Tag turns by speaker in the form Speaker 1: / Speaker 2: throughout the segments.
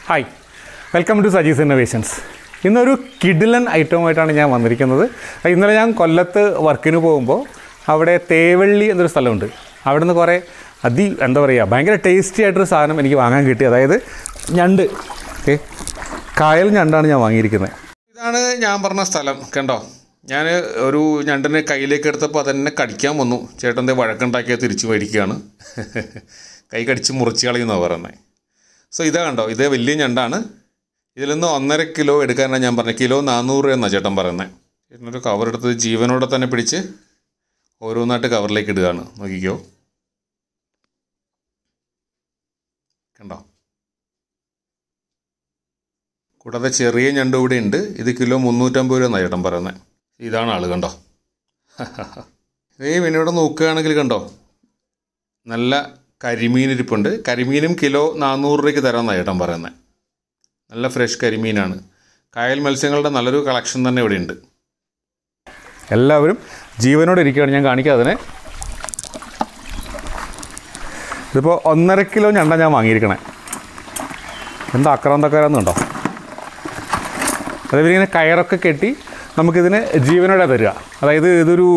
Speaker 1: Hi, welcome to Saji's innovations. ഇന്നൊരു കിഡിലൻ ഐറ്റവുമായിട്ടാണ് ഞാൻ വന്നിരിക്കുന്നത്. ഇന്നലെ ഞാൻ കൊല്ലത്ത് വർക്കിന് പോകുമ്പോൾ അവിടെ തേവള്ളി എന്നൊരു സ്ഥലമുണ്ട്. അവിടെ നിന്ന് കുറേ എന്താ പറയുക, ഭയങ്കര ടേസ്റ്റി ആയിട്ടൊരു സാധനം എനിക്ക് വാങ്ങാൻ കിട്ടി. അതായത് ഞണ്ട്, കായൽ ഞണ്ടാണ് ഞാൻ വാങ്ങിയിരിക്കുന്നത്. ഇതാണ് ഞാൻ പറഞ്ഞ സ്ഥലം. കണ്ടോ, ഞാൻ ഒരു ഞണ്ടിനെ കയ്യിലേക്ക് എടുത്തപ്പോൾ അതെന്നെ കടിക്കാൻ വന്നു. ചേട്ടൻ്റെ വഴക്കുണ്ടാക്കിയാൽ തിരിച്ചു മേടിക്കുകയാണ്. കൈ കടിച്ച് മുറിച്ച് കളയുന്നതാണ് പറയുന്നത്. സോ ഇതാ കണ്ടോ, ഇതേ വലിയ ഞണ്ടാണ്. ഇതിൽ നിന്ന് 1.5 കിലോ എടുക്കാനാണ് ഞാൻ പറഞ്ഞത്. കിലോ 400 രൂപയെന്നാണ് ചേട്ടൻ പറയുന്നത്. ചേട്ടനൊരു കവർ എടുത്ത് ജീവനോടെ തന്നെ പിടിച്ച് ഓരോന്നായിട്ട് കവറിലേക്ക് ഇടുകയാണ്. നോക്കിക്കോ, കണ്ടോ. കൂടാതെ ചെറിയ ഞണ്ട് ഇവിടെ ഉണ്ട്. ഇത് കിലോ 350 രൂപ എന്നാണ് ചേട്ടൻ പറയുന്നത്. ഇതാണ് ആൾ, കണ്ടോ. ഇതേ മീനോടെ നോക്കുകയാണെങ്കിൽ കണ്ടോ, നല്ല കരിമീൻ ഇരിപ്പുണ്ട്. കരിമീനും കിലോ 400 രൂപയ്ക്ക് തരാമെന്നാണ് ചേട്ടൻ പറയുന്നത്. നല്ല ഫ്രഷ് കരിമീനാണ്. കായൽ മത്സ്യങ്ങളുടെ നല്ലൊരു കളക്ഷൻ തന്നെ ഇവിടെ ഉണ്ട്. എല്ലാവരും ജീവനോടെ ഇരിക്കുകയാണ്. ഞാൻ കാണിക്കാം അതിനെ. ഇതിപ്പോൾ 1.5 കിലോ ഞണ്ട ഞാൻ വാങ്ങിയിരിക്കണേ. എന്താ അക്രാന്തക്കാരെന്നുണ്ടോ. അതേപോലെ ഇങ്ങനെ കയറൊക്കെ കെട്ടി നമുക്കിതിന് ജീവനോടെ തരിക. അതായത് ഇതൊരു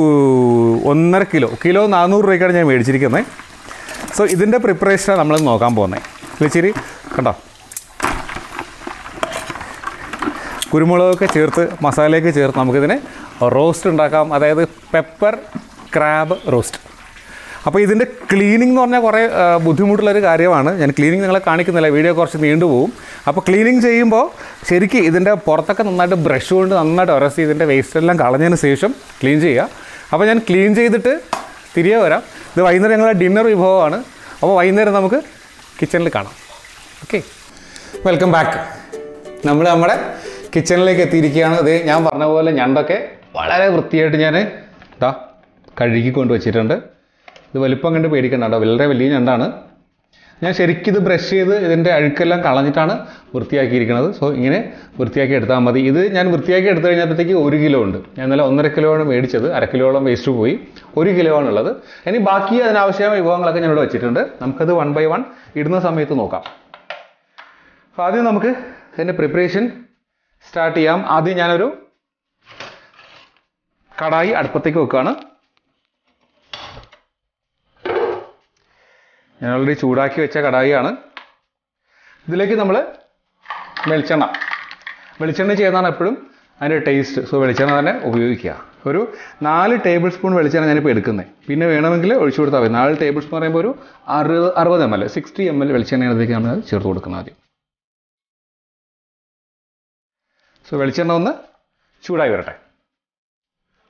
Speaker 1: 1.5 കിലോ 400 രൂപയ്ക്കാണ് ഞാൻ മേടിച്ചിരിക്കുന്നത്. സോ ഇതിൻ്റെ പ്രിപ്പറേഷനാണ് നമ്മൾ നോക്കാൻ പോകുന്നത്. ഇച്ചിരി കണ്ടോ, കുരുമുളകൊക്കെ ചേർത്ത് മസാലയൊക്കെ ചേർത്ത് നമുക്കിതിന് റോസ്റ്റ് ഉണ്ടാക്കാം. അതായത് പെപ്പർ ക്രാബ് റോസ്റ്റ്. അപ്പോൾ ഇതിൻ്റെ ക്ലീനിങ് എന്ന് പറഞ്ഞാൽ കുറേ ബുദ്ധിമുട്ടുള്ളൊരു കാര്യമാണ്. ഞാൻ ക്ലീനിങ് നിങ്ങളെ കാണിക്കുന്നില്ല, വീഡിയോ കുറച്ച് നീണ്ടുപോകും. അപ്പോൾ ക്ലീനിങ് ചെയ്യുമ്പോൾ ശരിക്കും ഇതിൻ്റെ പുറത്തൊക്കെ നന്നായിട്ട് ബ്രഷ് കൊണ്ട് നന്നായിട്ട് ഉരಸಿ ഇതിൻ്റെ വേസ്റ്റെല്ലാം കളഞ്ഞതിന് ശേഷം ക്ലീൻ ചെയ്യുക. അപ്പോൾ ഞാൻ ക്ലീൻ ചെയ്തിട്ട് തിരികെ വരാം. ഇത് വൈകുന്നേരം ഞങ്ങളുടെ ഡിന്നർ വിഭവമാണ്. അപ്പോൾ വൈകുന്നേരം നമുക്ക് കിച്ചണിൽ കാണാം. Okay, welcome back. നമ്മൾ നമ്മുടെ കിച്ചണിലേക്ക് എത്തിയിരിക്കുകയാണ്. ഇത് ഞാൻ പറഞ്ഞ പോലെ ഞണ്ടൊക്കെ വളരെ വൃത്തിയായിട്ട് ഞാൻ കഴുകി കൊണ്ട് വെച്ചിട്ടുണ്ട്. ഇത് വലിപ്പം കണ്ട് പേടിക്കണ്ട കേട്ടോ, വളരെ വലിയ ഞണ്ടാണ്. ഞാൻ ശരിക്കും ഇത് ബ്രഷ് ചെയ്ത് ഇതിൻ്റെ അഴുക്കെല്ലാം കളഞ്ഞിട്ടാണ് വൃത്തിയാക്കിയിരിക്കുന്നത്. സോ ഇങ്ങനെ വൃത്തിയാക്കി എടുത്താൽ മതി. ഇത് ഞാൻ വൃത്തിയാക്കി എടുത്തു കഴിഞ്ഞപ്പോഴത്തേക്ക് 1 കിലോ ഉണ്ട്. ഞാൻ ഇന്നലെ 1.5 കിലോ ആണ് മേടിച്ചത്. 1/2 കിലോളം വേസ്റ്റ് പോയി. 1 കിലോ ആണുള്ളത്. ഇനി ബാക്കി അതിനാവശ്യമായ വിഭവങ്ങളൊക്കെ ഞാനിവിടെ വെച്ചിട്ടുണ്ട്. നമുക്കത് 1 by 1 ഇടുന്ന സമയത്ത് നോക്കാം. അപ്പോൾ ആദ്യം നമുക്ക് ഇതിൻ്റെ പ്രിപ്പറേഷൻ സ്റ്റാർട്ട് ചെയ്യാം. ആദ്യം ഞാനൊരു കടായി അടുപ്പത്തേക്ക് വെക്കുകയാണ്. ഞാൻ ഓൾറെഡി ചൂടാക്കി വെച്ച കടായിയാണ്. ഇതിലേക്ക് നമ്മൾ വെളിച്ചെണ്ണ ചെയ്യുന്നതാണ് എപ്പോഴും അതിൻ്റെ ടേസ്റ്റ്. സോ വെളിച്ചെണ്ണ തന്നെ ഉപയോഗിക്കുക. ഒരു 4 ടേബിൾ സ്പൂൺ വെളിച്ചെണ്ണ ഞാനിപ്പോൾ എടുക്കുന്നത്. പിന്നെ വേണമെങ്കിൽ ഒഴിച്ചു കൊടുത്താൽ മതി. 4 ടേബിൾ സ്പൂൺ പറയുമ്പോൾ ഒരു 60 ml 60 ml വെളിച്ചെണ്ണയിലേക്ക് നമ്മൾ ചേർത്ത് കൊടുക്കണം ആദ്യം. സോ വെളിച്ചെണ്ണ ഒന്ന് ചൂടായി വരട്ടെ.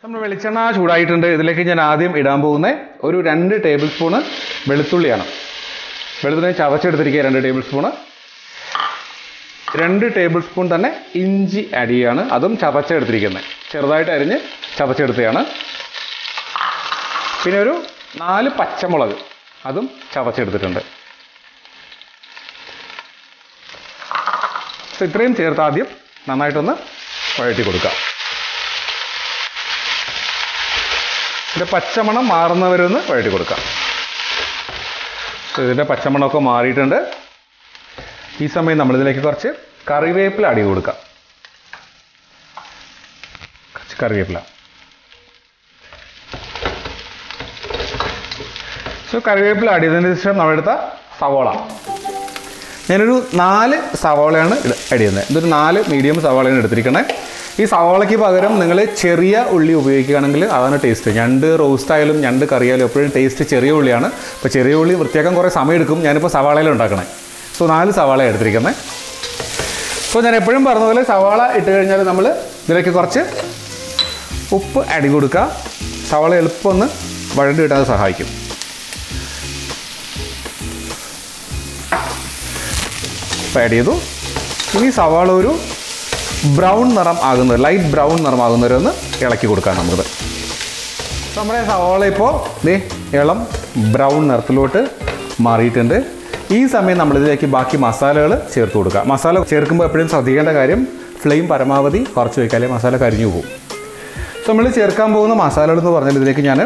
Speaker 1: നമ്മൾ വെളിച്ചെണ്ണ ചൂടായിട്ടുണ്ട്. ഇതിലേക്ക് ഞാൻ ആദ്യം ഇടാൻ പോകുന്നത് ഒരു 2 ടേബിൾ സ്പൂണ് വെളുത്തുള്ളിയാണ്. വെളുത്തുള്ളി ചതച്ചെടുത്തിരിക്കുക 2 ടേബിൾ സ്പൂണ്. 2 ടേബിൾ സ്പൂൺ തന്നെ ഇഞ്ചി ആഡ് ചെയ്യുകയാണ്. അതും ചതച്ചെടുത്തിരിക്കുന്നത്, ചെറുതായിട്ട് അരിഞ്ഞ് ചതച്ചെടുത്തതാണ്. പിന്നെ ഒരു 4 പച്ചമുളക്, അതും ചതച്ചെടുത്തിട്ടുണ്ട്. സോ ഇത്രയും ചേർത്ത് ആദ്യം നന്നായിട്ടൊന്ന് വഴറ്റി കൊടുക്കുക. ഇതിൻ്റെ പച്ചമണം മാറുന്നവരൊന്ന് വഴറ്റി കൊടുക്കാം. ഇതിൻ്റെ പച്ചമണമൊക്കെ മാറിയിട്ടുണ്ട്. ഈ സമയം നമ്മളിതിലേക്ക് കുറച്ച് കറിവേപ്പില ആഡ് ചെയ്ത് കൊടുക്കാം. കുറച്ച് കറിവേപ്പില. സോ കറിവേപ്പില ആഡ് ചെയ്തതിന് ശേഷം നമ്മളെടുത്ത സവോള, ഞാനൊരു 4 സവോളയാണ് ആഡ് ചെയ്യുന്നത്. ഇതൊരു 4 മീഡിയം സവോളയാണ് എടുത്തിരിക്കണേ. ഈ സവാളയ്ക്ക് പകരം നിങ്ങൾ ചെറിയ ഉള്ളി ഉപയോഗിക്കുകയാണെങ്കിൽ അതാണ് ടേസ്റ്റ്. ഞണ്ട് റോസ്റ്റ് ആയാലും ഞണ്ട് കറിയായാലും എപ്പോഴും ടേസ്റ്റ് ചെറിയ ഉള്ളിയാണ്. അപ്പോൾ ചെറിയ ഉള്ളി വൃത്തിയാക്കാൻ കുറേ സമയം എടുക്കും. ഞാനിപ്പോൾ സവാളയിൽ ഉണ്ടാക്കണേ. സോ 4 സവാള എടുത്തിരിക്കുന്നത്. സോ ഞാൻ എപ്പോഴും പറഞ്ഞ പോലെ സവാള ഇട്ട് കഴിഞ്ഞാൽ നമ്മൾ ഇതിലേക്ക് കുറച്ച് ഉപ്പ് ആഡ് ചെയ്ത് കൊടുക്കുക. സവാള എളുപ്പം ഒന്ന് വഴണ്ടി ഇട്ടാൽ സഹായിക്കും. ഉപ്പ് ആഡ് ചെയ്തു. ഇനി സവാള ഒരു ബ്രൗൺ നിറം ആകുന്നത്, ലൈറ്റ് ബ്രൗൺ നിറമാകുന്നവരെ ഒന്ന് ഇളക്കി കൊടുക്കാം നമുക്കത്. നമ്മുടെ സവാള ഇപ്പോൾ ഇളം ബ്രൗൺ നിറത്തിലോട്ട് മാറിയിട്ടുണ്ട്. ഈ സമയം നമ്മളിതിലേക്ക് ബാക്കി മസാലകൾ ചേർത്ത് കൊടുക്കുക. മസാല ചേർക്കുമ്പോൾ എപ്പോഴും ശ്രദ്ധിക്കേണ്ട കാര്യം ഫ്ലെയിം പരമാവധി കുറച്ച് വയ്ക്കാലേ മസാല കരിഞ്ഞു പോകും. സോ നമ്മൾ ചേർക്കാൻ പോകുന്ന മസാലകൾ എന്ന് പറഞ്ഞാൽ ഇതിലേക്ക് ഞാൻ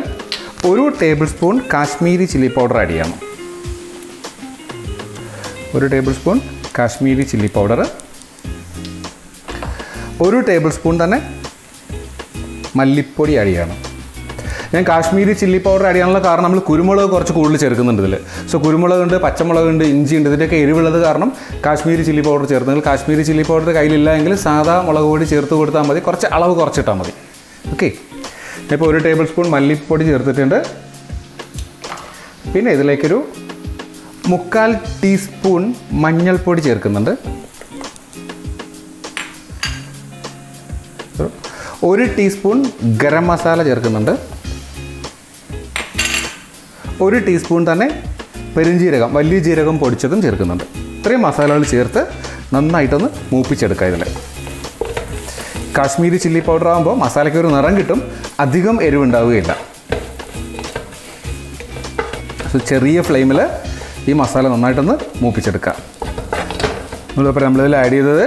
Speaker 1: 1 table spoon Kashmiri chilli powder add ചെയ്യണം. 1 table spoon Kashmiri chilli powder, 1 table spoon തന്നെ മല്ലിപ്പൊടി ആഡ് ചെയ്യണം. ഞാൻ കാശ്മീരി ചില്ലി പൗഡർ ആഡ് ചെയ്യാനുള്ള കാരണം നമ്മൾ കുരുമുളക് കുറച്ച് കൂടുതൽ ചേർക്കുന്നുണ്ട് ഇതിൽ. സോ കുരുമുളകുണ്ട്, പച്ചമുളകുണ്ട്, ഇഞ്ചിയുണ്ട്, ഇതിൻ്റെയൊക്കെ എരിവുള്ളത് കാരണം കാശ്മീരി ചില്ലി പൗഡർ ചേർത്ത്. കാശ്മീരി ചില്ലി പൗഡർ കയ്യിലില്ല എങ്കിൽ സാധാ മുളക് പൊടി ചേർത്ത് കൊടുത്താൽ മതി, കുറച്ച് അളവ് കുറച്ചിട്ടാൽ മതി. ഓക്കെ, ഇപ്പോൾ 1 ടേബിൾ സ്പൂൺ മല്ലിപ്പൊടി ചേർത്തിട്ടുണ്ട്. പിന്നെ ഇതിലേക്കൊരു 3/4 ടീസ്പൂൺ മഞ്ഞൾപ്പൊടി ചേർക്കുന്നുണ്ട്. 1 ടീസ്പൂൺ ഗരം മസാല ചേർക്കുന്നുണ്ട്. 1 ടീസ്പൂൺ തന്നെ പെരുംജീരകം, വലിയ ജീരകം പൊടിച്ചതും ചേർക്കുന്നുണ്ട്. ഇത്രയും മസാലകൾ ചേർത്ത് നന്നായിട്ടൊന്ന് മൂപ്പിച്ചെടുക്കുക. ഇതിൽ കാശ്മീരി ചില്ലി പൗഡർ ആകുമ്പോൾ മസാലയ്ക്ക് ഒരു നിറം കിട്ടും, അധികം എരിവുണ്ടാവുകയില്ല. സോ ചെറിയ ഫ്ലെയിമിൽ ഈ മസാല നന്നായിട്ടൊന്ന് മൂപ്പിച്ചെടുക്കുക. നമ്മളിതിൽ ആഡ് ചെയ്തത്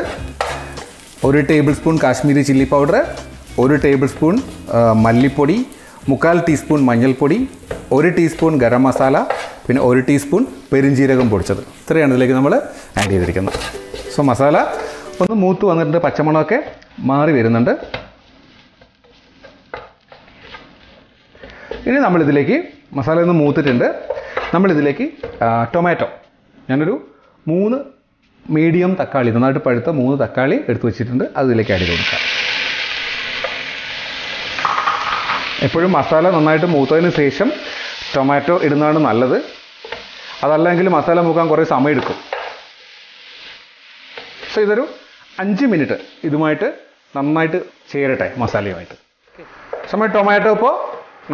Speaker 1: 1 table spoon Kashmiri chilli powder, 1 table spoon മല്ലിപ്പൊടി, 3/4 ടീസ്പൂൺ മഞ്ഞൾപ്പൊടി, 1 ടീസ്പൂൺ ഗരം മസാല, പിന്നെ 1 ടീസ്പൂൺ പെരുംജീരകം പൊടിച്ചത്. ഇത്രയാണ് ഇതിലേക്ക് നമ്മൾ ആഡ് ചെയ്തിരിക്കുന്നത്. സോ മസാല ഒന്ന് മൂത്ത് വന്നിട്ടുണ്ട്, പച്ചമണമൊക്കെ മാറി വരുന്നുണ്ട്. ഇനി നമ്മളിതിലേക്ക് മസാല ഒന്ന് മൂത്തിട്ടുണ്ട്. നമ്മളിതിലേക്ക് ടൊമാറ്റോ, ഞാനൊരു 3 മീഡിയം തക്കാളി, നന്നായിട്ട് പഴുത്ത 3 തക്കാളി എടുത്ത് വെച്ചിട്ടുണ്ട്, അത് ഇതിലേക്ക് ആഡ് ചെയ്ത് കൊടുക്കാം. എപ്പോഴും മസാല നന്നായിട്ട് മൂത്തതിന് ശേഷം ടൊമാറ്റോ ഇടുന്നതാണ് നല്ലത്. അതല്ലെങ്കിൽ മസാല മൂക്കാൻ കുറേ സമയം എടുക്കും. സോ ഇതൊരു 5 മിനിറ്റ് ഇതുമായിട്ട് നന്നായിട്ട് ചേരട്ടെ മസാലയുമായിട്ട്. സമയം ടൊമാറ്റോ ഇപ്പോൾ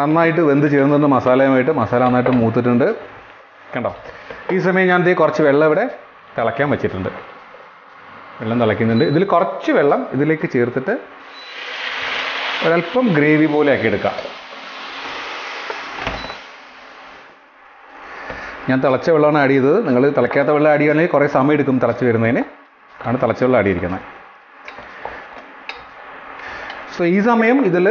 Speaker 1: നന്നായിട്ട് വെന്ത് ചേർന്നിട്ടുണ്ട് മസാലയുമായിട്ട്. മസാല നന്നായിട്ട് മൂത്തിട്ടുണ്ട്, കണ്ടോ. ഈ സമയം ഞാൻ കുറച്ച് വെള്ളം ഇവിടെ തിളയ്ക്കാൻ വെച്ചിട്ടുണ്ട്. വെള്ളം തിളയ്ക്കുന്നുണ്ട്. ഇതിൽ കുറച്ച് വെള്ളം ഇതിലേക്ക് ചേർത്തിട്ട് ഒരല്പം ഗ്രേവി പോലെ ആക്കി എടുക്കാം. ഞാൻ തിളച്ച വെള്ളമാണ് ആഡ് ചെയ്തത്. നിങ്ങൾ തിളയ്ക്കാത്ത വെള്ളം ആഡ് ചെയ്യുകയാണെങ്കിൽ കുറേ സമയം എടുക്കും തിളച്ച് വരുന്നതിന്. ആണ് തിളച്ച വെള്ളം ആഡ് ചെയ്തിരിക്കുന്നത്. സോ ഈ സമയം ഇതിൽ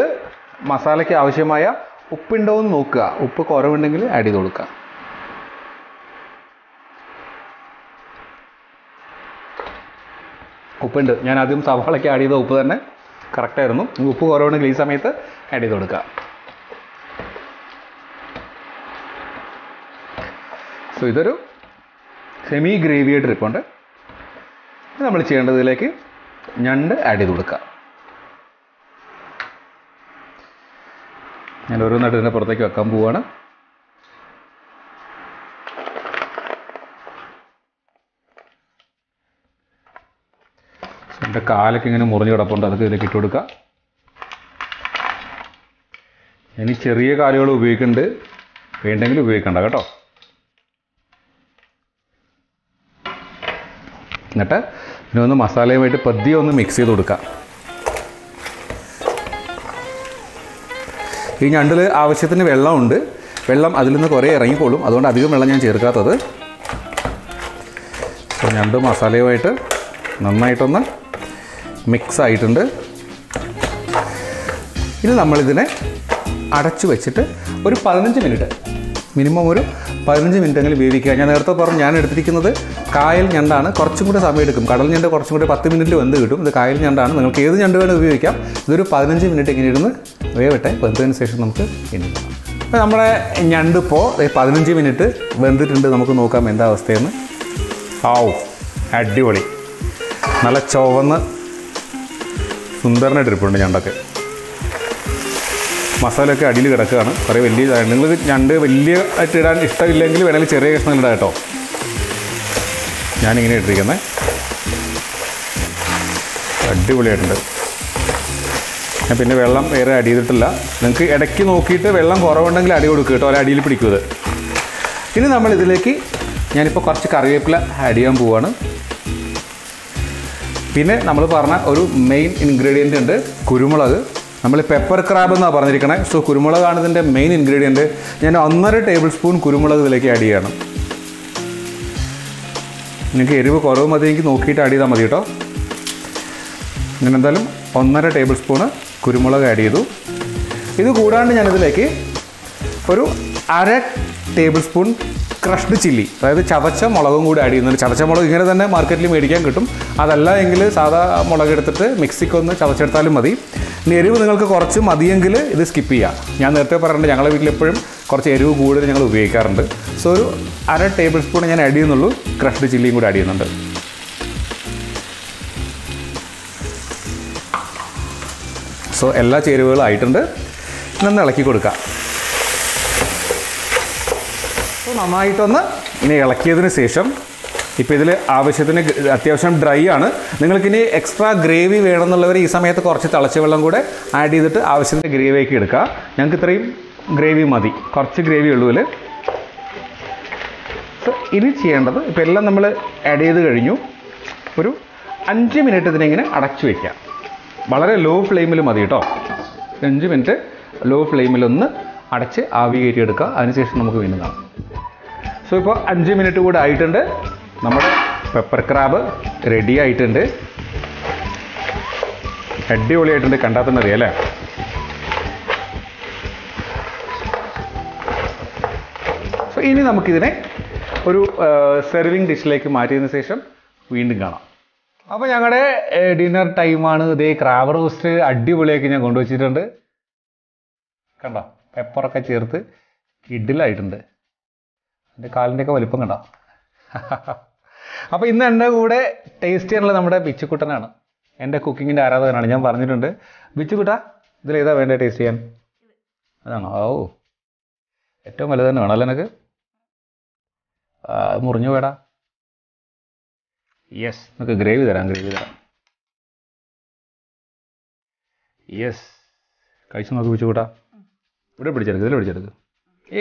Speaker 1: മസാലയ്ക്ക് ആവശ്യമായ ഉപ്പുണ്ടോ എന്ന് നോക്കുക. ഉപ്പ് കുറവുണ്ടെങ്കിൽ ആഡ് ചെയ്ത് കൊടുക്കുക. ഉപ്പുണ്ട്, ഞാൻ ആദ്യം സവാളയ്ക്ക് ആഡ് ചെയ്ത ഉപ്പ് തന്നെ കറക്റ്റായിരുന്നു. ഉപ്പ് കുറവുണ്ടെങ്കിൽ ഈ സമയത്ത് ആഡ് ചെയ്ത് കൊടുക്കുക. സോ ഇതൊരു സെമി ഗ്രേവിയായിട്ട് ഇരിപ്പുണ്ട്. നമ്മൾ ചെയ്യേണ്ടത് ഇതിലേക്ക് ഞണ്ട് ആഡ് ചെയ്ത് കൊടുക്കുക. ഞാൻ ഓരോന്നായിട്ട് ഇതിൻ്റെ പുറത്തേക്ക് വെക്കാൻ പോവുകയാണ്. എൻ്റെ കാലൊക്കെ ഇങ്ങനെ മുറിഞ്ഞ് കിടപ്പുണ്ട്, അതൊക്കെ ഇതിലേക്ക് ഇട്ട് കൊടുക്കുക. ഇനി ചെറിയ കാലുകൾ ഉപയോഗിക്കുന്നുണ്ട്, വേണ്ടെങ്കിൽ ഉപയോഗിക്കണ്ട കേട്ടോ. എന്നിട്ട് ഇതിനൊന്ന് മസാലയുമായിട്ട് പതിയെ ഒന്ന് മിക്സ് ചെയ്ത് കൊടുക്കുക. ഈ ഞണ്ടിൽ ആവശ്യത്തിന് വെള്ളമുണ്ട്. വെള്ളം അതിൽ നിന്ന് കുറേ ഇറങ്ങിക്കോളും, അതുകൊണ്ട് അധികം വെള്ളം ഞാൻ ചേർക്കാത്തത്. അപ്പോൾ ഞണ്ട് മസാലയുമായിട്ട് നന്നായിട്ടൊന്ന് മിക്സ് ആയിട്ടുണ്ട്. ഇനി നമ്മളിതിനെ അടച്ചു വെച്ചിട്ട് ഒരു 15 മിനിറ്റ്, മിനിമം ഒരു 15 മിനിറ്റെങ്കിലും വേവിക്കുക. ഞാൻ നേരത്തെ പറഞ്ഞു ഞാൻ എടുത്തിരിക്കുന്നത് കായൽ ഞണ്ടാണ്. കുറച്ചും കൂടെ സമയം എടുക്കും. കടൽ ഞണ്ട് കുറച്ചും കൂടി 10 മിനിറ്റിൽ വെന്ത് കിട്ടും. ഇത് കായൽ ഞണ്ടാണ്. നിങ്ങൾക്ക് ഏത് ഞണ്ട് വേണം ഉപയോഗിക്കാം. ഇതൊരു 15 മിനിറ്റ് ഇങ്ങനെ ഇരുന്ന് വേവട്ടെ. വെന്തതിന് ശേഷം നമുക്ക് ഇനി അപ്പോൾ നമ്മുടെ ഞണ്ടിപ്പോൾ 15 മിനിറ്റ് വെന്തിട്ടുണ്ട്. നമുക്ക് നോക്കാം എന്താ അവസ്ഥയെന്ന്. ആവു, അടിപൊളി, നല്ല ചുവന്ന് സുന്ദരനായിട്ട് ഇരിപ്പുണ്ട് ഞണ്ടൊക്കെ. മസാലയൊക്കെ അടിയിൽ കിടക്കുകയാണ്. കുറേ വലിയ നിങ്ങൾ ഞണ്ട് വലിയ ആയിട്ട് ഇടാൻ ഇഷ്ടമില്ലെങ്കിൽ വേണമെങ്കിൽ ചെറിയ കഷ്ണം ഇടാം കേട്ടോ. ഞാനിങ്ങനെ ഇട്ടിരിക്കുന്നത് അടിപൊളിയായിട്ടുണ്ട്. ഞാൻ പിന്നെ വെള്ളം വേറെ ആഡ് ചെയ്തിട്ടില്ല. നിങ്ങൾക്ക് ഇടയ്ക്ക് നോക്കിയിട്ട് വെള്ളം കുറവുണ്ടെങ്കിൽ അടി കൊടുക്കുക കേട്ടോ, അല്ല അടിയിൽ പിടിക്കുന്നത്. ഇനി നമ്മളിതിലേക്ക് ഞാനിപ്പോൾ കുറച്ച് കറിവേപ്പില ആഡ് ചെയ്യാൻ പോവുകയാണ്. പിന്നെ നമ്മൾ പറഞ്ഞ ഒരു മെയിൻ ഇൻഗ്രീഡിയൻ്റ് ഉണ്ട്, കുരുമുളക്. നമ്മൾ പെപ്പർ ക്രാബ് എന്നാണ് പറഞ്ഞിരിക്കണേ. സോ കുരുമുളകാണ് ഇതിൻ്റെ മെയിൻ ഇൻഗ്രീഡിയൻറ്റ്. ഞാൻ 1.5 ടേബിൾ സ്പൂൺ കുരുമുളക് ഇതിലേക്ക് ആഡ് ചെയ്യണം. നിങ്ങൾക്ക് എരിവ് കുറവ് മതിയെങ്കിൽ നോക്കിയിട്ട് ആഡ് ചെയ്താൽ മതി കേട്ടോ. ഞാൻ എന്തായാലും 1.5 ടേബിൾ സ്പൂണ് കുരുമുളക് ആഡ് ചെയ്തു. ഇത് കൂടാണ്ട് ഞാനിതിലേക്ക് ഒരു 1/2 ടേബിൾ സ്പൂൺ ക്രഷ്ഡ് ചില്ലി, അതായത് ചതച്ച മുളകും കൂടി ആഡ് ചെയ്യുന്നുണ്ട്. ചതച്ച മുളക് ഇങ്ങനെ തന്നെ മാർക്കറ്റിൽ മേടിക്കാൻ കിട്ടും. അതല്ല എങ്കിൽ സാധാ മുളക് എടുത്തിട്ട് മിക്സിക്കൊന്ന് ചതച്ചെടുത്താലും മതി. ഇനി എരിവ് നിങ്ങൾക്ക് കുറച്ച് മതിയെങ്കിൽ ഇത് സ്കിപ്പ് ചെയ്യാം. ഞാൻ നേരത്തെ പറഞ്ഞിട്ടുണ്ട്, ഞങ്ങളുടെ വീട്ടിലെപ്പോഴും കുറച്ച് എരിവ് കൂടുതൽ ഞങ്ങൾ ഉപയോഗിക്കാറുണ്ട്. സോ ഒരു 1/2 ടേബിൾ സ്പൂൺ ഞാൻ ആഡ് ചെയ്യുന്നുള്ളൂ. ക്രഷ്ഡ് ചില്ലിയും കൂടി ആഡ് ചെയ്യുന്നുണ്ട്. സോ എല്ലാ ചേരുവകളും ആയിട്ടുണ്ട്. നന്ന് ഇളക്കി കൊടുക്കുക. സോ നന്നായിട്ടൊന്ന് ഇനി ഇളക്കിയതിന് ശേഷം ഇപ്പോൾ ഇതിൽ ആവശ്യത്തിന് അത്യാവശ്യം ഡ്രൈ ആണ്. നിങ്ങൾക്കിനി എക്സ്ട്രാ ഗ്രേവി വേണമെന്നുള്ളവർ ഈ സമയത്ത് കുറച്ച് തിളച്ച വെള്ളം കൂടെ ആഡ് ചെയ്തിട്ട് ആവശ്യത്തിന് ഗ്രേവിയൊക്കെ എടുക്കുക. ഞങ്ങൾക്ക് ഇത്രയും ഗ്രേവി മതി, കുറച്ച് ഗ്രേവി ഉള്ളൂ ഇതിൽ. സോ ഇനി ചെയ്യേണ്ടത്, ഇപ്പോൾ എല്ലാം നമ്മൾ ആഡ് ചെയ്ത് കഴിഞ്ഞു, ഒരു 5 മിനിറ്റ് ഇതിനെങ്ങനെ അടച്ചു വയ്ക്കുക. വളരെ ലോ ഫ്ലെയിമിൽ മതി കേട്ടോ. 5 മിനിറ്റ് ലോ ഫ്ലെയിമിലൊന്ന് അടച്ച് ആവി കയറ്റിയെടുക്കുക. അതിനുശേഷം നമുക്ക് വീണ്ടും കാണാം. സോ ഇപ്പോൾ 5 മിനിറ്റ് കൂടെ ആയിട്ടുണ്ട്. നമ്മുടെ പെപ്പർ ക്രാബ് റെഡി ആയിട്ടുണ്ട്. അടിപൊളിയായിട്ടുണ്ട്, കണ്ടാൽ തന്നെ അറിയാം അല്ലേ? സോ ഇനി നമുക്കിതിനെ ഒരു സെർവിങ് ഡിഷിലേക്ക് മാറ്റിയതിന് ശേഷം വീണ്ടും കാണാം. അപ്പോൾ ഞങ്ങളുടെ ഡിന്നർ ടൈമാണ്. ഇതേ ക്രാബ് റോസ്റ്റ് അടിപൊളിയാക്കി ഞാൻ കൊണ്ടുവച്ചിട്ടുണ്ട്. കണ്ടോ, പെപ്പറൊക്കെ ചേർത്ത് കിഡിലായിട്ടുണ്ട്. എൻ്റെ കാലിൻ്റെയൊക്കെ വലിപ്പം കണ്ടോ. അപ്പോൾ ഇന്ന് എൻ്റെ കൂടെ ടേസ്റ്റ് ചെയ്യാനുള്ള നമ്മുടെ ബിച്ചുക്കുട്ടനാണ്. എൻ്റെ കുക്കിങ്ങിൻ്റെ ആരാധകനാണ്, ഞാൻ പറഞ്ഞിട്ടുണ്ട്. ബിച്ചുക്കുട്ട, ഇതിലേതാ വേണ്ടേ ടേസ്റ്റ് ചെയ്യാൻ? അതാണോ? ഓ, ഏറ്റവും വലുത് തന്നെ വേണമല്ലോ എനിക്ക്. മുറിഞ്ഞു വേടാ. യെസ്, നമുക്ക് ഗ്രേവി തരാം. യെസ്, കഴിച്ചു നോക്കി ബിച്ചുക്കുട്ട. ഇവിടെ പിടിച്ചെടുക്കുക, ഇതിൽ പിടിച്ചെടുക്കുക.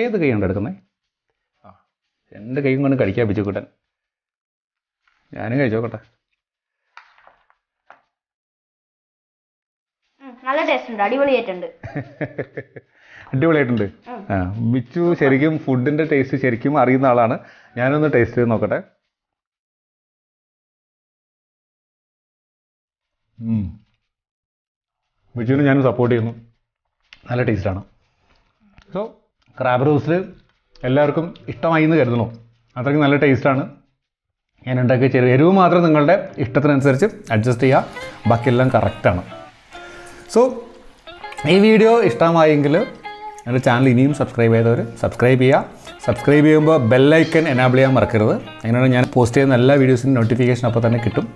Speaker 1: ഏത് കൈ കൊണ്ട് എടുക്കുന്നത്? ആ, 2 കൈയും കൊണ്ട് കഴിക്കാം ബിച്ചുക്കുട്ടൻ. ഞാനും കഴിച്ചോക്കട്ടെ.
Speaker 2: നല്ല ടേസ്റ്റ് ഉണ്ട്, അടിപൊളിയായിട്ടുണ്ട്.
Speaker 1: അടിപൊളിയായിട്ടുണ്ട്. ആ, ബിച്ചു ശരിക്കും ഫുഡിൻ്റെ ടേസ്റ്റ് ശരിക്കും അറിയുന്ന ആളാണ്. ഞാനൊന്ന് ടേസ്റ്റ് ചെയ്ത് നോക്കട്ടെ. ബിച്ചുവിന് ഞാനും സപ്പോർട്ട് ചെയ്യുന്നു. നല്ല ടേസ്റ്റാണ്. സോ ക്രാബ് റോസ്റ്റ് എല്ലാവർക്കും ഇഷ്ടമായി എന്ന് കരുതുന്നു. അത്രയ്ക്ക് നല്ല ടേസ്റ്റാണ്. ഞാൻ ഉണ്ടാക്കിയ ചെറിയ എരിവ് മാത്രം നിങ്ങളുടെ ഇഷ്ടത്തിനനുസരിച്ച് അഡ്ജസ്റ്റ് ചെയ്യുക, ബാക്കിയെല്ലാം കറക്റ്റാണ്. സോ ഈ വീഡിയോ ഇഷ്ടമായെങ്കിൽ എൻ്റെ ചാനൽ ഇനിയും സബ്സ്ക്രൈബ് ചെയ്തവർ സബ്സ്ക്രൈബ് ചെയ്യുക. സബ്സ്ക്രൈബ് ചെയ്യുമ്പോൾ ബെല്ലൈക്കൺ എനാബിൾ ചെയ്യാൻ മറക്കരുത്. അങ്ങനെയാണ് ഞാൻ പോസ്റ്റ് ചെയ്യുന്ന എല്ലാ വീഡിയോസിനും നോട്ടിഫിക്കേഷൻ അപ്പോൾ തന്നെ കിട്ടും.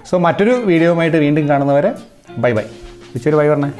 Speaker 1: സോ മറ്റൊരു വീഡിയോയുമായിട്ട് വീണ്ടും കാണുന്നവരെ ബൈ ബൈ. ബൈ പറഞ്ഞേ.